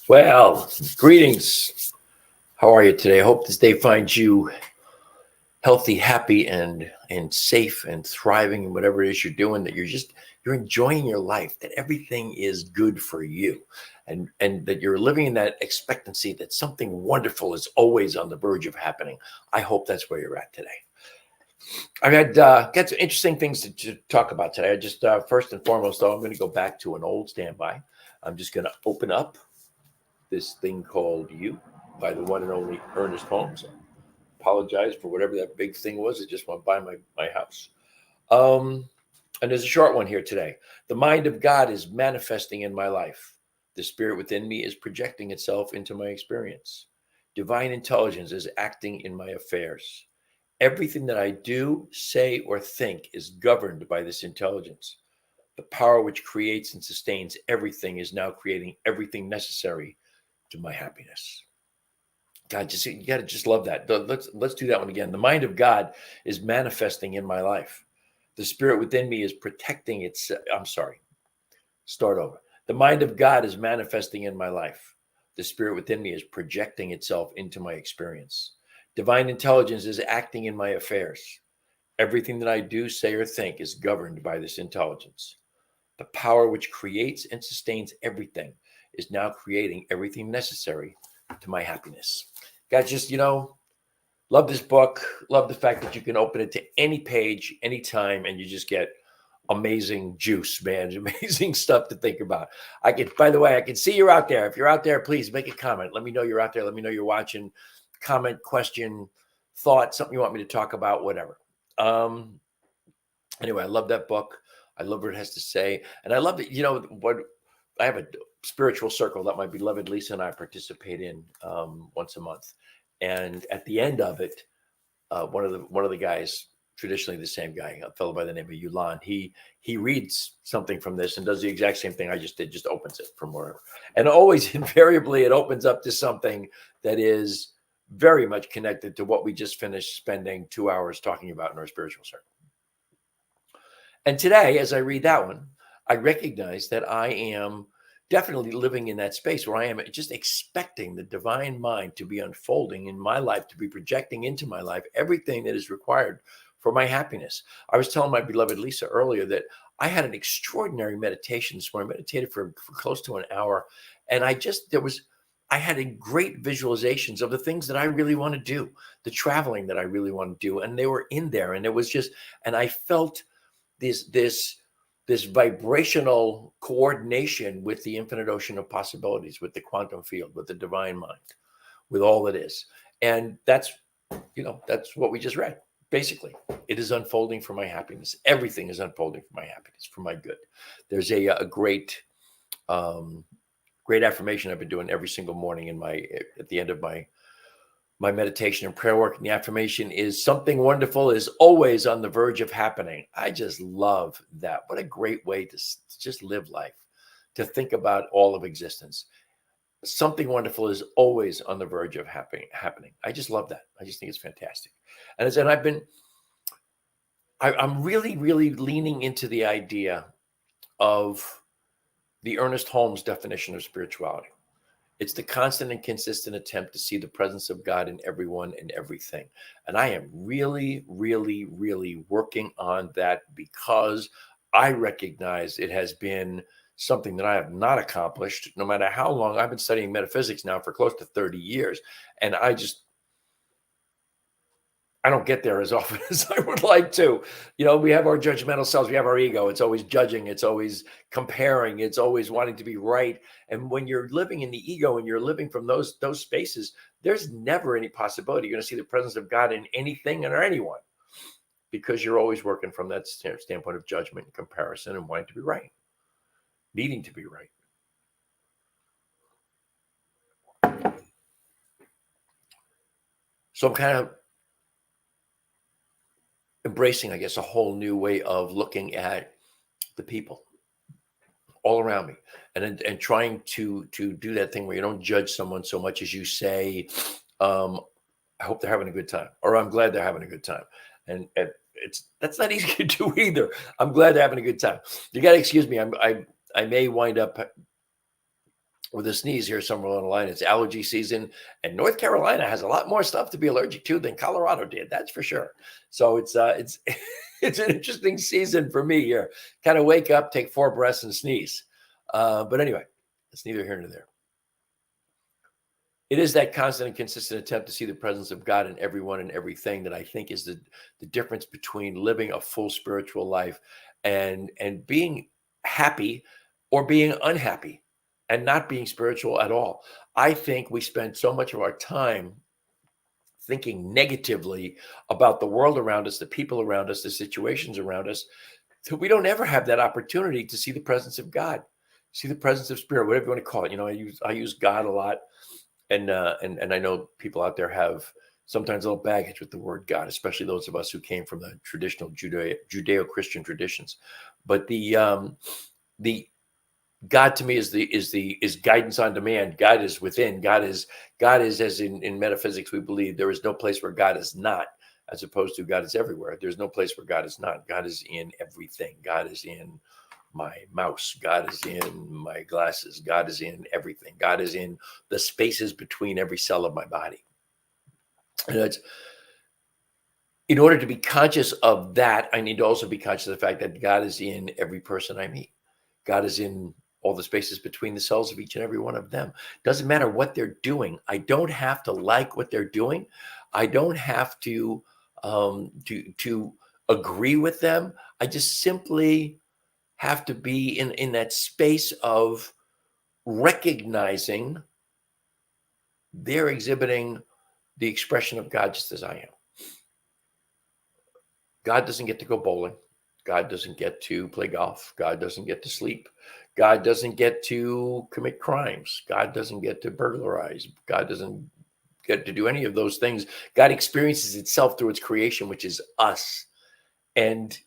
Well, greetings. How are you today? I hope this day finds you healthy, happy, and safe and thriving in whatever it is you're doing, that you're enjoying your life, that everything is good for you, and that you're living in that expectancy that something wonderful is always on the verge of happening. I hope that's where you're at today. I had got some interesting things to talk about today. I just first and foremost, though, I'm going to go back to an old standby. I'm just going to open up this thing called You by the one and only Ernest Holmes. Apologize for whatever that big thing was. It just went by my house. And there's a short one here today. The mind of God is manifesting in my life. The spirit within me is projecting itself into my experience. Divine intelligence is acting in my affairs. Everything that I do, say, or think is governed by this intelligence. The power which creates and sustains everything is now creating everything necessary to my happiness. God, you got to just love that. Let's do that one again. The mind of God is manifesting in my life. The spirit within me is protecting its. I'm sorry. Start over. The mind of God is manifesting in my life. The spirit within me is projecting itself into my experience. Divine intelligence is acting in my affairs. Everything that I do, say, or think is governed by this intelligence. The power which creates and sustains everything is now creating everything necessary to my happiness. Guys, just, love this book. Love the fact that you can open it to any page, anytime, and you just get amazing juice, man. Amazing stuff to think about. By the way, I can see you're out there. If you're out there, please make a comment. Let me know you're out there. Let me know you're watching. Comment, question, thought, something you want me to talk about, whatever. Anyway, I love that book. I love what it has to say. And I love that, what I have a spiritual circle that my beloved Lisa and I participate in once a month. And at the end of it, one of the guys, traditionally the same guy, a fellow by the name of Yulan, he reads something from this and does the exact same thing I just did, just opens it from wherever. And always invariably it opens up to something that is very much connected to what we just finished spending 2 hours talking about in our spiritual circle. And today, as I read that one, I recognize that I am definitely living in that space where I am just expecting the divine mind to be unfolding in my life, to be projecting into my life everything that is required for my happiness. I was telling my beloved Lisa earlier that I had an extraordinary meditation this morning. I meditated for close to an hour. And I had great visualizations of the things that I really want to do, the traveling that I really want to do. And they were in there. And it was just, and I felt this vibrational coordination with the infinite ocean of possibilities, with the quantum field, with the divine mind, with all that is. And that's what we just read. Basically, it is unfolding for my happiness. Everything is unfolding for my happiness, for my good. There's a great affirmation I've been doing every single morning at the end of my meditation and prayer work. And the affirmation is, something wonderful is always on the verge of happening. I just love that. What a great way to just live life, to think about all of existence. Something wonderful is always on the verge of happening. I just love that. I just think it's fantastic. And I'm really, really leaning into the idea of the Ernest Holmes definition of spirituality. It's the constant and consistent attempt to see the presence of God in everyone and everything. And I am really, really, really working on that, because I recognize it has been something that I have not accomplished, no matter how long. I've been studying metaphysics now for close to 30 years. And I don't get there as often as I would like to. We have our judgmental selves. We have our ego. It's always judging. It's always comparing. It's always wanting to be right. And when you're living in the ego and you're living from those spaces, there's never any possibility you're going to see the presence of God in anything or anyone, because you're always working from that standpoint of judgment and comparison and wanting to be right, needing to be right. So I'm kind of embracing, I guess, a whole new way of looking at the people all around me, and trying to do that thing where you don't judge someone so much as you say, I hope they're having a good time, or I'm glad they're having a good time. And that's not easy to do either. I'm glad they're having a good time. You got to excuse me. I may wind up with a sneeze here somewhere along the line. It's allergy season, and North Carolina has a lot more stuff to be allergic to than Colorado did. That's for sure. So it's it's an interesting season for me here. Kind of wake up, take 4 breaths, and sneeze. But anyway, it's neither here nor there. It is that constant and consistent attempt to see the presence of God in everyone and everything that I think is the difference between living a full spiritual life and being happy or being unhappy and not being spiritual at all. I think we spend so much of our time thinking negatively about the world around us, the people around us, the situations around us, that we don't ever have that opportunity to see the presence of God, see the presence of spirit, whatever you want to call it. You know, I use God a lot. And I know people out there have sometimes a little baggage with the word God, especially those of us who came from the traditional Judeo-Christian traditions. But the God to me is guidance on demand. God is within. God is as in metaphysics we believe there is no place where God is not, as opposed to God is everywhere. There's no place where God is not. God is in everything. God is in my mouse. God is in my glasses. God is in everything. God is in the spaces between every cell of my body. And it's, in order to be conscious of that, I need to also be conscious of the fact that God is in every person I meet. God is in all the spaces between the cells of each and every one of them. Doesn't matter what they're doing. I don't have to like what they're doing. I don't have to agree with them. I just simply have to be in that space of recognizing they're exhibiting the expression of God just as I am. God doesn't get to go bowling. God doesn't get to play golf. God doesn't get to sleep. God doesn't get to commit crimes. God doesn't get to burglarize. God doesn't get to do any of those things. God experiences itself through its creation, which is us. And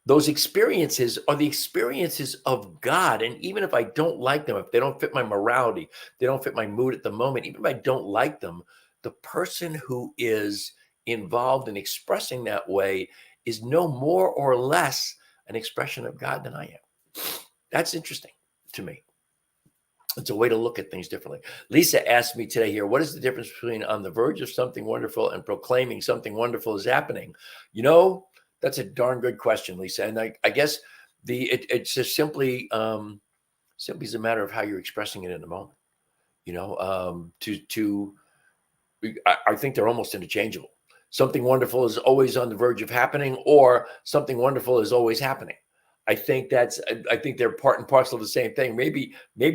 those experiences are the experiences of God. And even if I don't like them, if they don't fit my morality, they don't fit my mood at the moment, even if I don't like them, the person who is involved in expressing that way is no more or less an expression of God than I am. That's interesting to me. It's a way to look at things differently. Lisa asked me today here, what is the difference between on the verge of something wonderful and proclaiming something wonderful is happening? You know, that's a darn good question, Lisa. And I guess it's just simply is a matter of how you're expressing it in the moment. You know, I think they're almost interchangeable. Something wonderful is always on the verge of happening, or something wonderful is always happening. I think they're part and parcel of the same thing. Maybe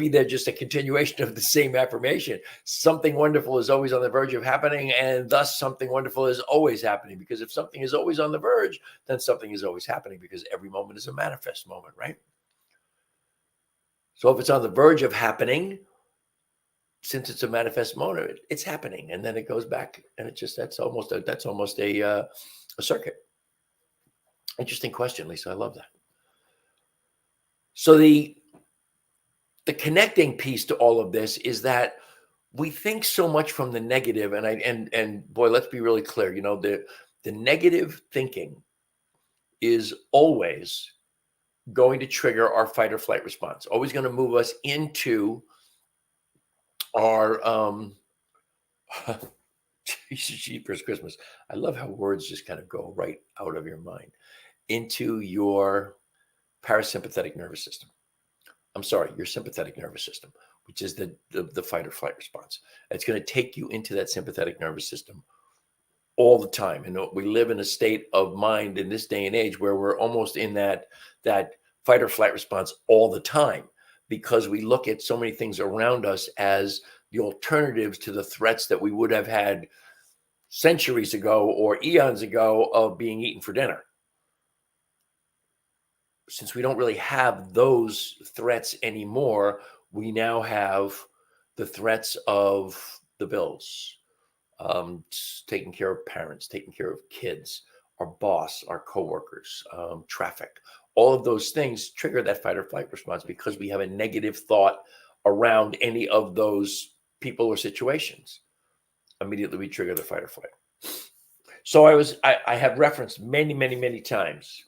they're just a continuation of the same affirmation. Something wonderful is always on the verge of happening, and thus something wonderful is always happening. Because if something is always on the verge, then something is always happening, because every moment is a manifest moment, right? So if it's on the verge of happening, since it's a manifest moment, it's happening, and then it goes back, and that's almost a circuit. Interesting question, Lisa. I love that. So the connecting piece to all of this is that we think so much from the negative, and boy, let's be really clear. You know, the negative thinking is always going to trigger our fight or flight response. Always going to move us into our Jeepers Christmas. I love how words just kind of go right out of your mind into your parasympathetic nervous system. I'm sorry, your sympathetic nervous system, which is the fight or flight response. It's going to take you into that sympathetic nervous system all the time. And we live in a state of mind in this day and age where we're almost in that fight or flight response all the time, because we look at so many things around us as the alternatives to the threats that we would have had centuries ago or eons ago of being eaten for dinner. Since we don't really have those threats anymore, we now have the threats of the bills, taking care of parents, taking care of kids, our boss, our coworkers, traffic. All of those things trigger that fight or flight response because we have a negative thought around any of those people or situations. Immediately we trigger the fight or flight. So I have referenced many, many, many times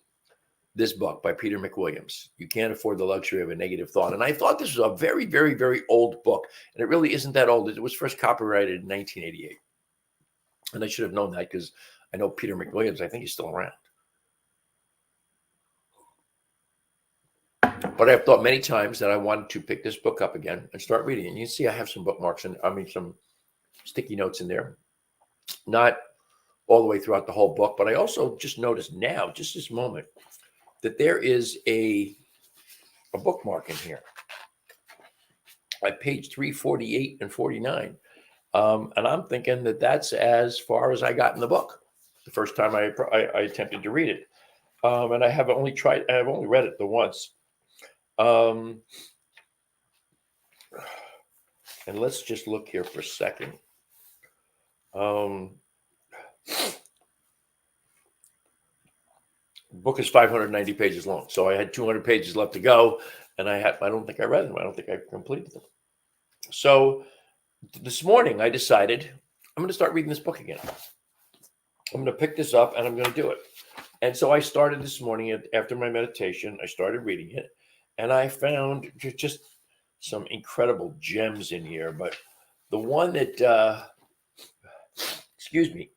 this book by Peter McWilliams. You Can't Afford the Luxury of a Negative Thought. And I thought this was a very, very, very old book. And it really isn't that old. It was first copyrighted in 1988. And I should have known that because I know Peter McWilliams. I think he's still around. But I've thought many times that I wanted to pick this book up again and start reading it. And you see I have some bookmarks and some sticky notes in there. Not all the way throughout the whole book, but I also just noticed now, just this moment, that there is a bookmark in here at page 348 and 49. And I'm thinking that that's as far as I got in the book the first time I attempted to read it. And I've only read it the once. And let's just look here for a second. Book is 590 pages long, so I had 200 pages left to go, and I don't think I read them. I don't think I completed them. So this morning I decided I'm going to start reading this book again. I'm going to pick this up and I'm going to do it. And so I started this morning after my meditation. I started reading it, and I found just some incredible gems in here. But the one that, excuse me,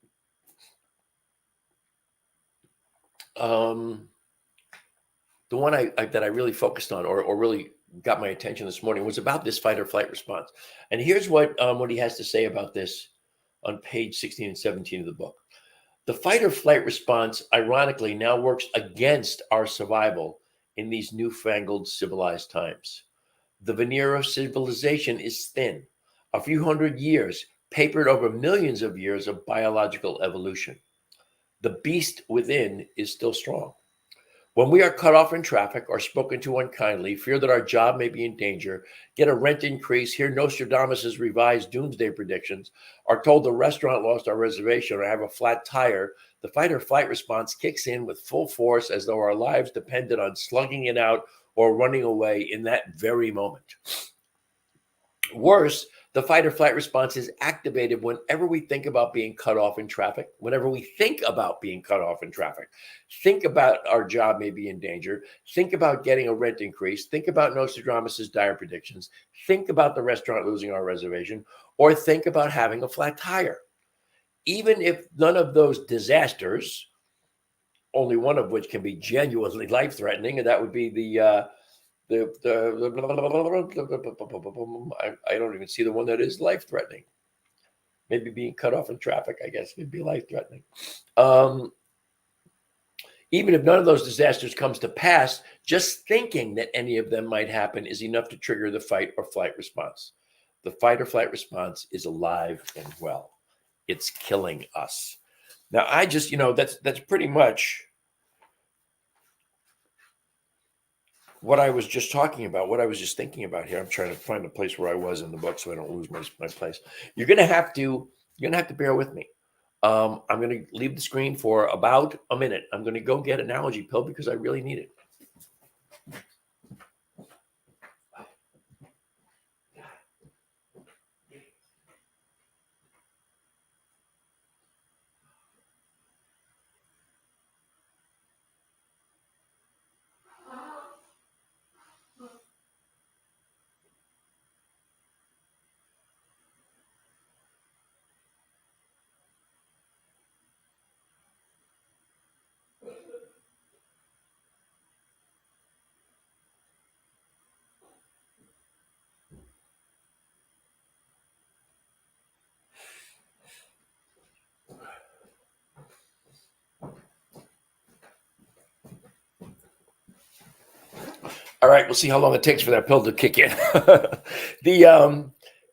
the one that I really focused on or really got my attention this morning was about this fight or flight response. And here's what he has to say about this on page 16 and 17 of the book. The fight or flight response, ironically, now works against our survival in these newfangled civilized times. The veneer of civilization is thin, a few hundred years, papered over millions of years of biological evolution. The beast within is still strong. When we are cut off in traffic or spoken to unkindly, fear that our job may be in danger, get a rent increase, hear Nostradamus' revised doomsday predictions, are told the restaurant lost our reservation or have a flat tire, the fight or flight response kicks in with full force as though our lives depended on slugging it out or running away in that very moment. Worse, the fight or flight response is activated whenever we think about being cut off in traffic, whenever we think about being cut off in traffic, think about our job may be in danger, think about getting a rent increase, think about Nostradamus' dire predictions, think about the restaurant losing our reservation, or think about having a flat tire. Even if none of those disasters, only one of which can be genuinely life-threatening, and that would be I don't even see the one that is life-threatening. Maybe being cut off in traffic, I guess, would be life-threatening. Even if none of those disasters comes to pass, just thinking that any of them might happen is enough to trigger the fight or flight response. The fight or flight response is alive and well. It's killing us. Now, I just, that's pretty much what I was just talking about, what I was just thinking about here. I'm trying to find a place where I was in the book so I don't lose my place. You're gonna have to bear with me. I'm gonna leave the screen for about a minute. I'm gonna go get an allergy pill because I really need it. All right, we'll see how long it takes for that pill to kick in. And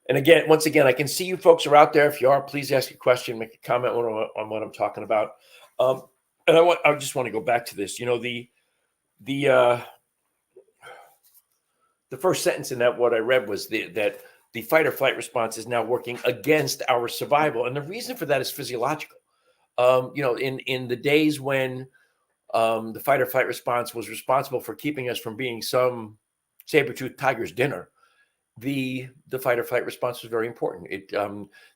again, once again, I can see you folks are out there. If you are, please ask a question, make a comment on what I'm talking about. And I just want to go back to this. The first sentence in that what I read was that the fight or flight response is now working against our survival, and the reason for that is physiological. In the days when the fight or flight response was responsible for keeping us from being some saber-toothed tiger's dinner, the fight or flight response was very important.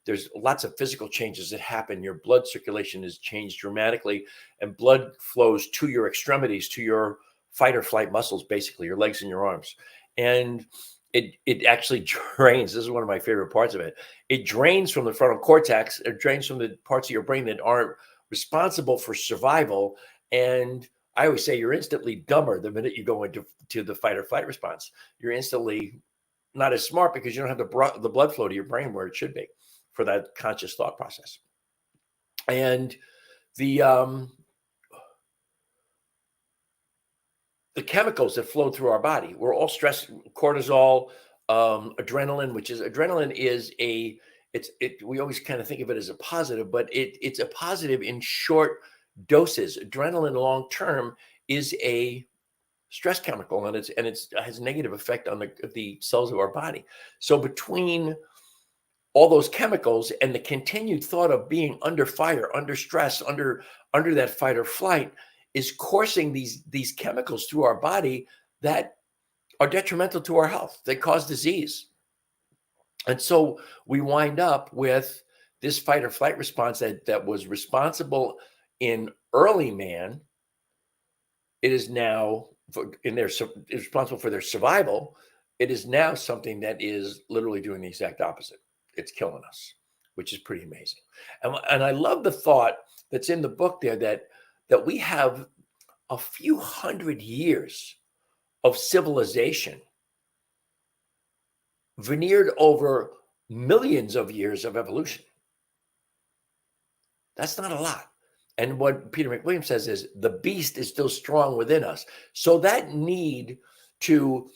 There's lots of physical changes that happen. Your blood circulation is changed dramatically, and blood flows to your extremities, to your fight or flight muscles, basically your legs and your arms. And it actually drains. This is one of my favorite parts of it. It drains from the frontal cortex. It drains from the parts of your brain that aren't responsible for survival. And I always say you're instantly dumber the minute you go into the fight or flight response. You're instantly not as smart because you don't have the blood flow to your brain where it should be for that conscious thought process. And the chemicals that flow through our body, we're all stressed. Cortisol, adrenaline, we always kind of think of it as a positive, but it's a positive in short doses. Adrenaline long term is a stress chemical, and it has a negative effect on the cells of our body. So between all those chemicals and the continued thought of being under fire, under stress, under that fight or flight, is coursing these chemicals through our body that are detrimental to our health. They cause disease. And so we wind up with this fight or flight response that was responsible in early man. It is now responsible for their survival. It is now something that is literally doing the exact opposite. It's killing us, which is pretty amazing. And I love the thought that's in the book there that we have a few hundred years of civilization veneered over millions of years of evolution. That's not a lot. And what Peter McWilliams says is the beast is still strong within us. So that need to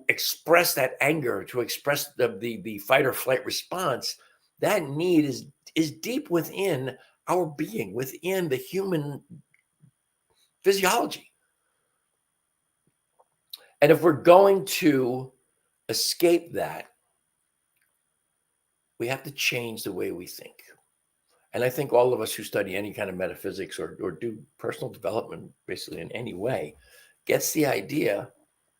express that anger, to express the fight or flight response, that need is deep within our being, within the human physiology. And if we're going to escape that, we have to change the way we think. And I think all of us who study any kind of metaphysics or do personal development, basically in any way, gets the idea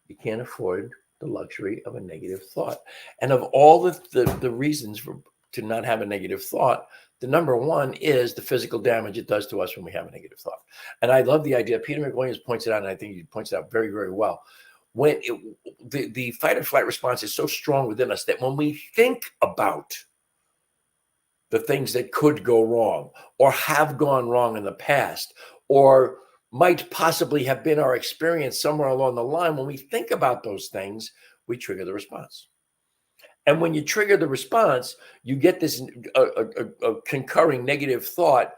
you can't afford the luxury of a negative thought. And of all the reasons to not have a negative thought, the number one is the physical damage it does to us when we have a negative thought. And I love the idea. Peter McWilliams points it out, and I think he points it out very, very well. When the fight or flight response is so strong within us that when we think about the things that could go wrong or have gone wrong in the past or might possibly have been our experience somewhere along the line, when we think about those things, we trigger the response. And when you trigger the response, you get this a concurring negative thought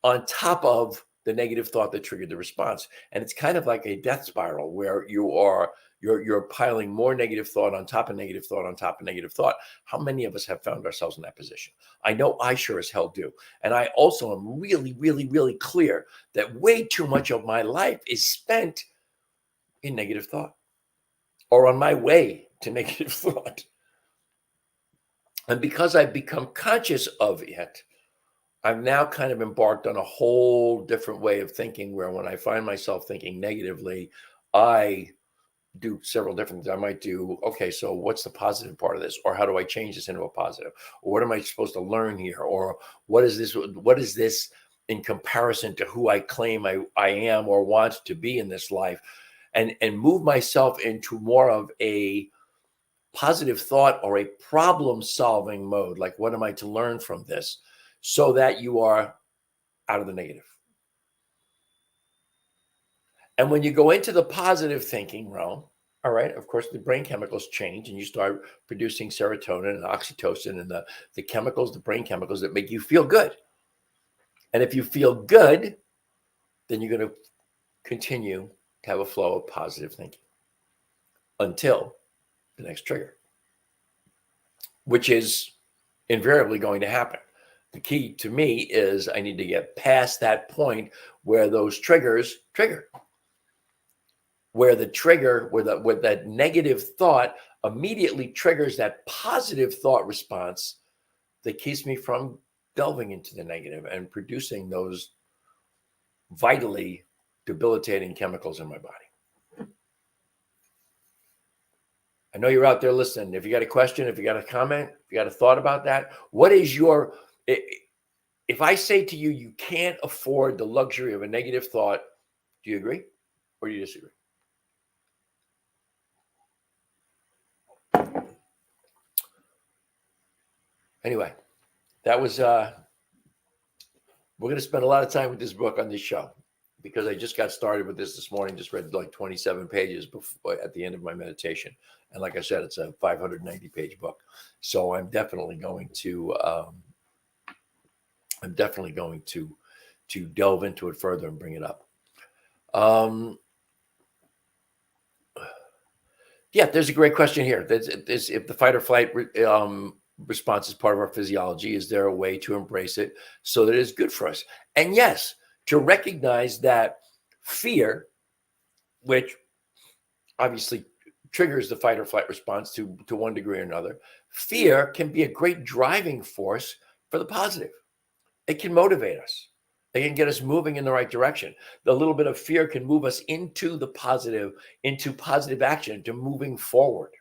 on top of the negative thought that triggered the response. And it's kind of like a death spiral where you're piling more negative thought on top of negative thought on top of negative thought. How many of us have found ourselves in that position? I know I sure as hell do. And I also am really, really, really clear that way too much of my life is spent in negative thought or on my way to negative thought. And because I've become conscious of it, I've now kind of embarked on a whole different way of thinking where when I find myself thinking negatively, I do several different things. I might do, okay, so what's the positive part of this? Or how do I change this into a positive? Or what am I supposed to learn here? Or what is this in comparison to who I claim I am or want to be in this life? And move myself into more of a positive thought or a problem-solving mode. Like, what am I to learn from this? So that you are out of the negative. And when you go into the positive thinking realm, all right, of course, the brain chemicals change and you start producing serotonin and oxytocin and the chemicals, the brain chemicals that make you feel good. And if you feel good, then you're going to continue to have a flow of positive thinking until the next trigger, which is invariably going to happen. The key to me is I need to get past that point where those triggers trigger, where that negative thought immediately triggers that positive thought response that keeps me from delving into the negative and producing those vitally debilitating chemicals in my body. I know you're out there listening. If you got a question, if you got a comment, if you got a thought about that, what is your, if I say to you, you can't afford the luxury of a negative thought, do you agree or do you disagree? Anyway, that was, we're going to spend a lot of time with this book on this show because I just got started with this morning, just read like 27 pages before, at the end of my meditation. And like I said, it's a 590 page book. So I'm definitely going to, to delve into it further and bring it up. Yeah, there's a great question here. There's if the fight or flight response is part of our physiology, is there a way to embrace it so that it's good for us? And yes, to recognize that fear, which obviously triggers the fight or flight response to one degree or another, fear can be a great driving force for the positive. It can motivate us. It can get us moving in the right direction. The little bit of fear can move us into the positive, into positive action, to moving forward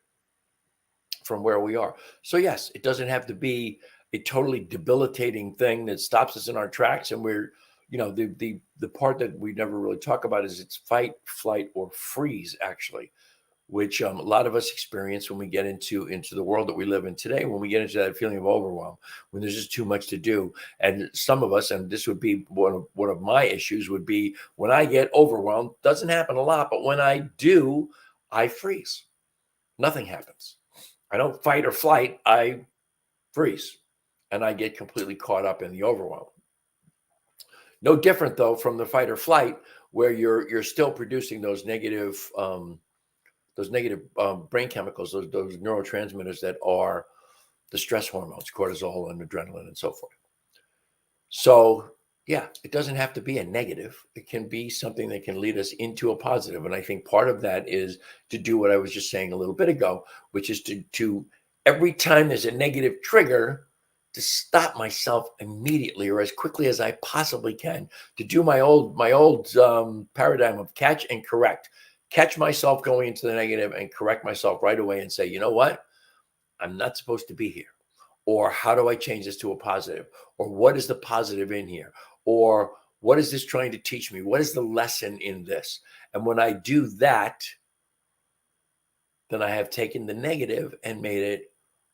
from where we are. So yes, it doesn't have to be a totally debilitating thing that stops us in our tracks. And we're, the part that we never really talk about is it's fight, flight, or freeze, actually, which a lot of us experience when we get into the world that we live in today, when we get into that feeling of overwhelm, when there's just too much to do. And some of us, and this would be one of my issues, would be when I get overwhelmed, doesn't happen a lot, but when I do, I freeze. Nothing happens. I don't fight or flight, I freeze. And I get completely caught up in the overwhelm. No different, though, from the fight or flight, where you're still producing those negative brain chemicals, those neurotransmitters that are the stress hormones, cortisol and adrenaline and so forth. So yeah, it doesn't have to be a negative. It can be something that can lead us into a positive. And I think part of that is to do what I was just saying a little bit ago, which is to every time there's a negative trigger, to stop myself immediately or as quickly as I possibly can, to do my old paradigm of catch and correct. Catch myself going into the negative and correct myself right away and say, you know what? I'm not supposed to be here. Or how do I change this to a positive? Or what is the positive in here? Or what is this trying to teach me? What is the lesson in this? And when I do that, then I have taken the negative and made it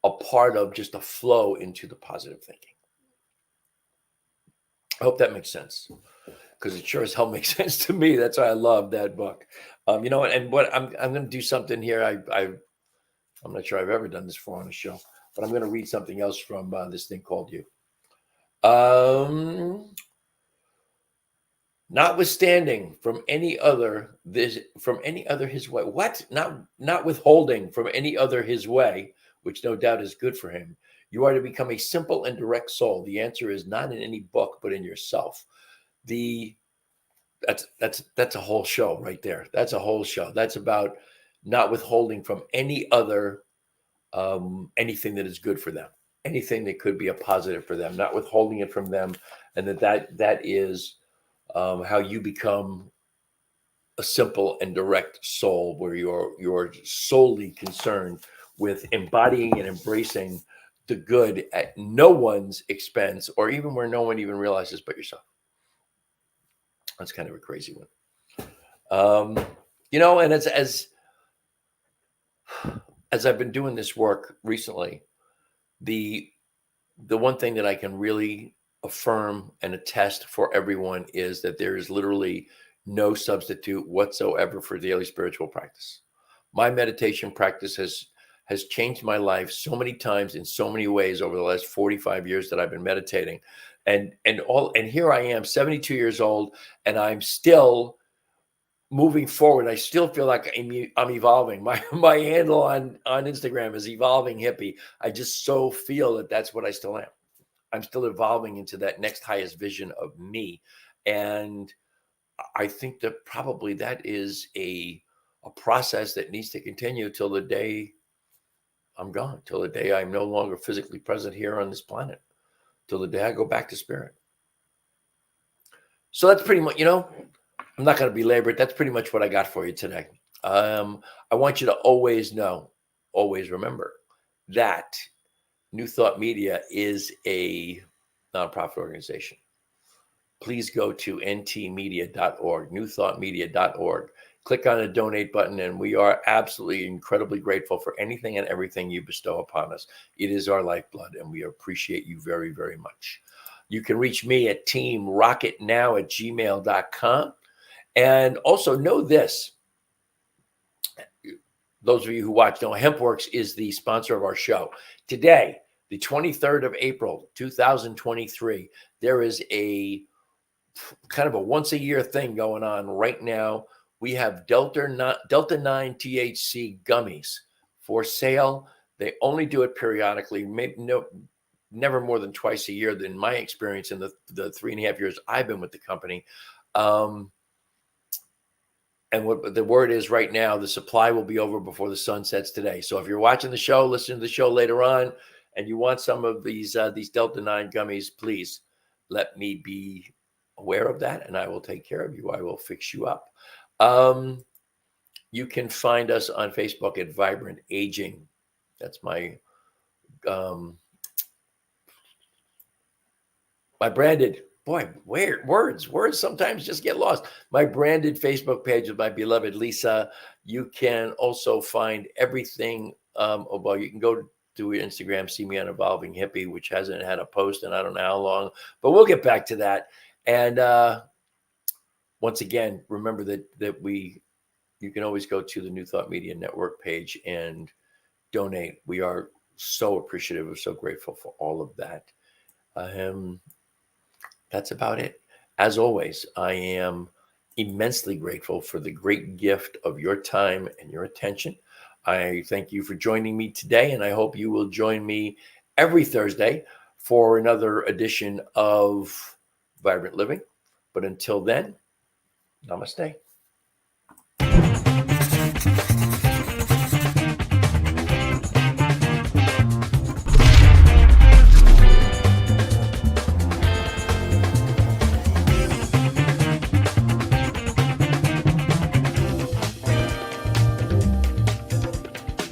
a part of just a flow into the positive thinking. I hope that makes sense, because it sure as hell makes sense to me. That's why I love that book. You know what? And what I'm going to do something here. I'm not sure I've ever done this before on a show, but I'm going to read something else from this thing called You. Notwithstanding from any other his way. What? Not withholding from any other his way, which no doubt is good for him. You are to become a simple and direct soul. The answer is not in any book, but in yourself. That's a whole show right there. That's a whole show. That's about not withholding from any other anything that is good for them, anything that could be a positive for them, not withholding it from them, and that is how you become a simple and direct soul, where you're solely concerned with embodying and embracing the good at no one's expense, or even where no one even realizes but yourself. That's kind of a crazy one. And as I've been doing this work recently, the one thing that I can really affirm and attest for everyone is that there is literally no substitute whatsoever for daily spiritual practice. My meditation practice has changed my life so many times in so many ways over the last 45 years that I've been meditating. And here I am, 72 years old, and I'm still moving forward. I still feel like I'm evolving. My handle on Instagram is evolving hippie. I just so feel that that's what I still am. I'm still evolving into that next highest vision of me. And I think that probably that is a process that needs to continue till the day I'm gone, till the day I'm no longer physically present here on this planet, till the day I go back to spirit. So that's pretty much, I'm not going to belabor it. That's pretty much what I got for you today. I want you to always know always remember that New Thought Media is a nonprofit organization. Please go to ntmedia.org, newthoughtmedia.org. Click on the donate button, and we are absolutely incredibly grateful for anything and everything you bestow upon us. It is our lifeblood, and we appreciate you very, very much. You can reach me at teamrocketnow@gmail.com. And also know this. Those of you who watch know HempWorks is the sponsor of our show. Today, the 23rd of April, 2023, there is a kind of a once a year thing going on right now. We have Delta 9 THC gummies for sale. They only do it periodically, never more than twice a year. In my experience, in the 3.5 years I've been with the company. And what the word is right now, the supply will be over before the sun sets today. So if you're watching the show, listening to the show later on, and you want some of these Delta 9 gummies, please let me be aware of that, and I will take care of you. I will fix you up. You can find us on Facebook at Vibrant Aging. That's my my branded, boy, weird words sometimes just get lost. My branded Facebook page with my beloved Lisa. You can also find everything. Well, you can go to Instagram, see me on Evolving Hippie, which hasn't had a post in I don't know how long, but we'll get back to that. And once again, remember that you can always go to the New Thought Media Network page and donate. We are so appreciative and so grateful for all of that. That's about it. As always, I am immensely grateful for the great gift of your time and your attention. I thank you for joining me today, and I hope you will join me every Thursday for another edition of Vibrant Living. But until then, namaste.